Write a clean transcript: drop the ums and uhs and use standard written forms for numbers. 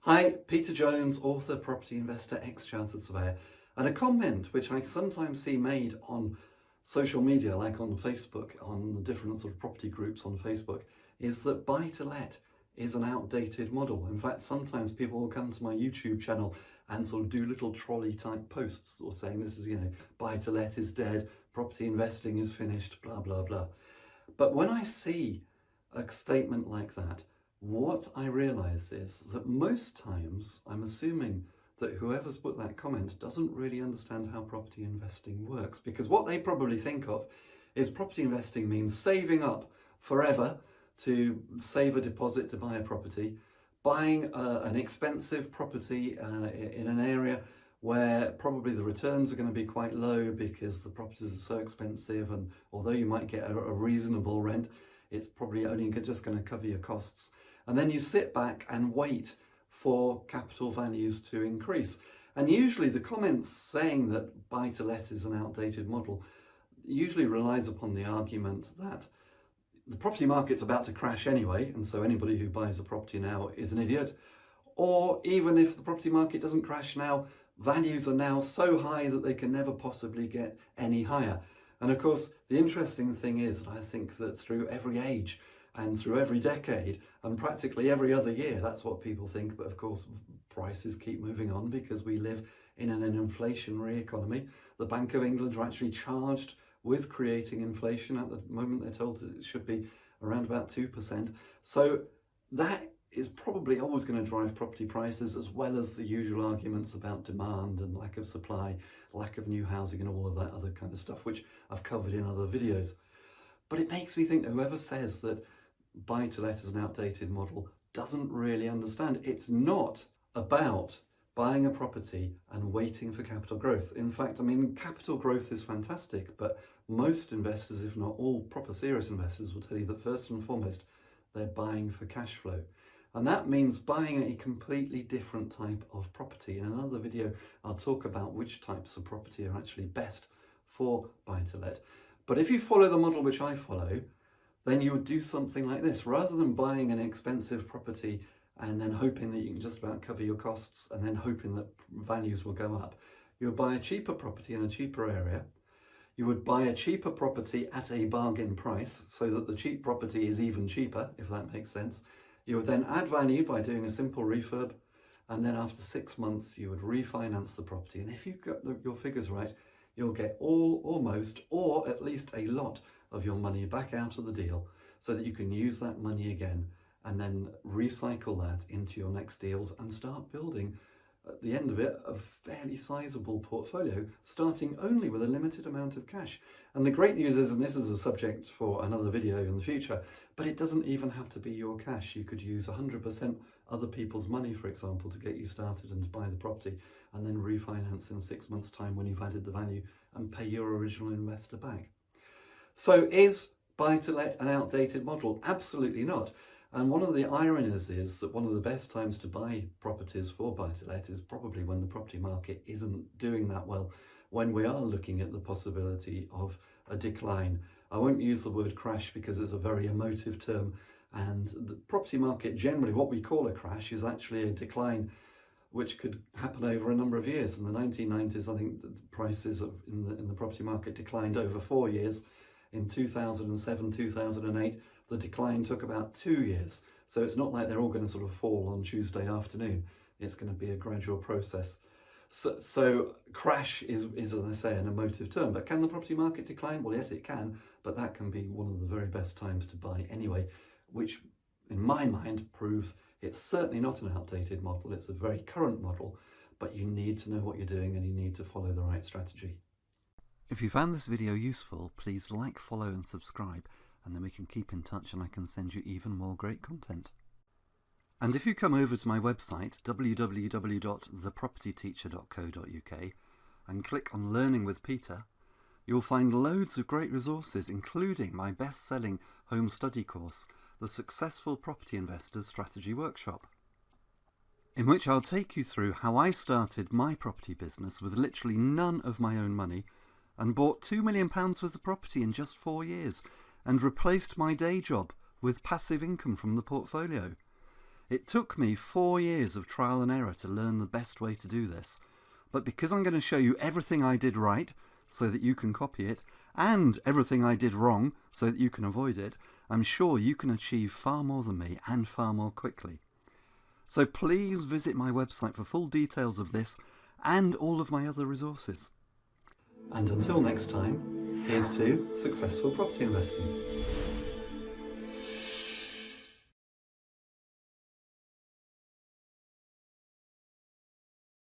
Hi, Peter Jones, author, property investor, ex-chartered surveyor. And a comment which I sometimes see made on social media, like on Facebook, on different sort of property groups on Facebook, is that buy-to-let is an outdated model. In fact, sometimes people will come to my YouTube channel and sort of do little trolley type posts or saying this is, buy-to-let is dead, property investing is finished, blah, blah, blah. But when I see a statement like that, what I realise is that most times I'm assuming that whoever's put that comment doesn't really understand how property investing works, because what they probably think of is property investing means saving up forever to save a deposit to buy a property, buying an expensive property in an area where probably the returns are going to be quite low because the properties are so expensive, and although you might get a reasonable rent, it's probably only just going to cover your costs. And then you sit back and wait for capital values to increase. And usually the comments saying that buy-to-let is an outdated model usually relies upon the argument that the property market's about to crash anyway, and so anybody who buys a property now is an idiot. Or even if the property market doesn't crash now, values are now so high that they can never possibly get any higher. And of course, the interesting thing is that I think that through every age and through every decade and practically every other year, that's what people think. But of course, prices keep moving on because we live in an inflationary economy. The Bank of England are actually charged with creating inflation. At the moment, they're told it should be around about 2%. So that is probably always going to drive property prices, as well as the usual arguments about demand and lack of supply, lack of new housing and all of that other kind of stuff, which I've covered in other videos. But it makes me think that whoever says that buy-to-let is an outdated model doesn't really understand. It's not about buying a property and waiting for capital growth. In fact, capital growth is fantastic, but most investors, if not all proper serious investors, will tell you that first and foremost, they're buying for cash flow. And that means buying a completely different type of property. In another video, I'll talk about which types of property are actually best for buy-to-let. But if you follow the model which I follow, then you would do something like this. Rather than buying an expensive property and then hoping that you can just about cover your costs and then hoping that values will go up, you would buy a cheaper property in a cheaper area. You would buy a cheaper property at a bargain price so that the cheap property is even cheaper, if that makes sense. You would then add value by doing a simple refurb, and then after 6 months you would refinance the property. And if you've got your figures right, you'll get all, almost, or at least a lot of your money back out of the deal so that you can use that money again and then recycle that into your next deals and start building, at the end of it, a fairly sizable portfolio, starting only with a limited amount of cash. And the great news is, and this is a subject for another video in the future, but it doesn't even have to be your cash. You could use 100% other people's money, for example, to get you started and to buy the property, and then refinance in 6 months' time when you've added the value and pay your original investor back. So is buy-to-let an outdated model? Absolutely not. And one of the ironies is that one of the best times to buy properties for buy-to-let is probably when the property market isn't doing that well, when we are looking at the possibility of a decline. I won't use the word crash because it's a very emotive term, and the property market generally, what we call a crash, is actually a decline which could happen over a number of years. In the 1990s, I think the prices in the property market declined over 4 years. In 2007, 2008, the decline took about 2 years. So it's not like they're all going to sort of fall on Tuesday afternoon. It's going to be a gradual process. So crash is, as I say, an emotive term. But can the property market decline? Well, yes, it can. But that can be one of the very best times to buy anyway, which in my mind proves it's certainly not an outdated model. It's a very current model, but you need to know what you're doing and you need to follow the right strategy. If you found this video useful, please like, follow and subscribe, and then we can keep in touch and I can send you even more great content. And if you come over to my website, www.thepropertyteacher.co.uk, and click on Learning with Peter, you'll find loads of great resources, including my best-selling home study course, The Successful Property Investor's Strategy Workshop, in which I'll take you through how I started my property business with literally none of my own money and bought £2 million worth of property in just 4 years and replaced my day job with passive income from the portfolio. It took me 4 years of trial and error to learn the best way to do this. But because I'm going to show you everything I did right so that you can copy it, and everything I did wrong so that you can avoid it, I'm sure you can achieve far more than me and far more quickly. So please visit my website for full details of this and all of my other resources. And until next time, here's to successful property investing.